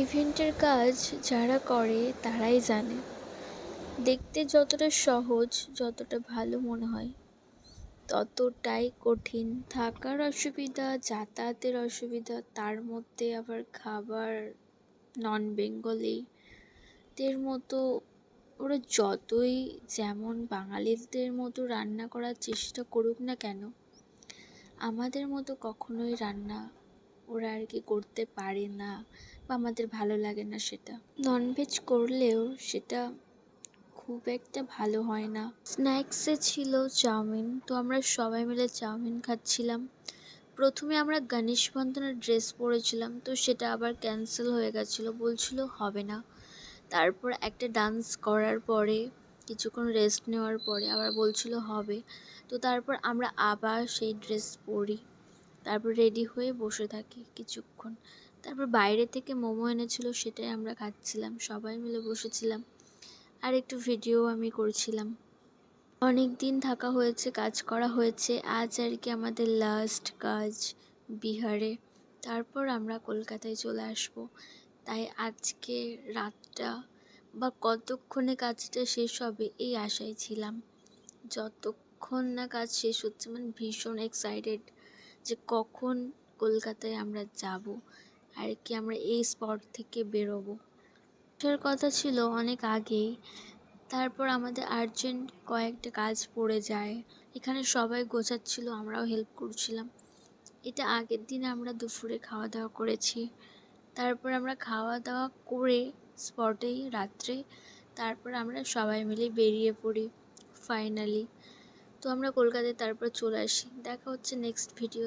ইভেন্টের কাজ যারা করে তারাই জানে, দেখতে যতটা সহজ, যতটা ভালো মনে হয় ততটাই কঠিন। থাকার অসুবিধা, যাতায়াতের অসুবিধা, তার মধ্যে আবার খাবার নন বেঙ্গলিদের মতো ওরা যতই যেমন বাঙালিদের মতো রান্না করার চেষ্টা করুক না কেন, আমাদের মতো কখনোই রান্না ওরা আর কি করতে পারে না, বা আমাদের ভালো লাগে না সেটা। ননভেজ করলেও সেটা খুব একটা ভালো হয় না। স্ন্যাক্সে ছিল চাউমিন, তো আমরা সবাই মিলে চাউমিন খাচ্ছিলাম। প্রথমে আমরা গণেশ বন্দনার ড্রেস পরেছিলাম, তো সেটা আবার ক্যান্সেল হয়ে গেছিলো, বলছিল হবে না। তারপর একটা ডান্স করার পরে কিছুক্ষণ রেস্ট নেওয়ার পরে আবার বলছিল হবে। তো তারপর আমরা আবার সেই ড্রেস পরি, তারপর রেডি হয়ে বসে থাকি কিছুক্ষণ। তারপর বাইরে থেকে মোমো এনেছিল, সেটাই আমরা খাচ্ছিলাম, সবাই মিলে বসেছিলাম, আর একটু ভিডিও আমি করছিলাম। অনেক দিন থাকা হয়েছে, কাজ করা হয়েছে, আজ আর কি আমাদের লাস্ট কাজ বিহারে। তারপর আমরা কলকাতায় চলে আসব। তাই আজকে রাতটা বা কতক্ষণে কাজটা শেষ হবে এই আশায় ছিলাম। যতক্ষণ না কাজ শেষ হচ্ছে মানে ভীষণ এক্সাইটেড যে কখন কলকাতায় আমরা যাব, আর কি আমরা এই স্পট থেকে বেরোবো। আসার কথা ছিল অনেক আগেই, তারপর আমাদের আর্জেন্ট কয়েকটা কাজ পড়ে যায়। এখানে সবাই গোছাচ্ছিল, আমরাও হেল্প করছিলাম। এটা আগের দিন আমরা দুপুরে খাওয়া দাওয়া করেছি। তারপর আমরা খাওয়া দাওয়া করে স্পটেই রাত্রে তারপর আমরা সবাই মিলে বেরিয়ে পড়ি ফাইনালি। তো আমরা কলকাতায় তারপর চলে আসি। দেখা হচ্ছে নেক্সট ভিডিও।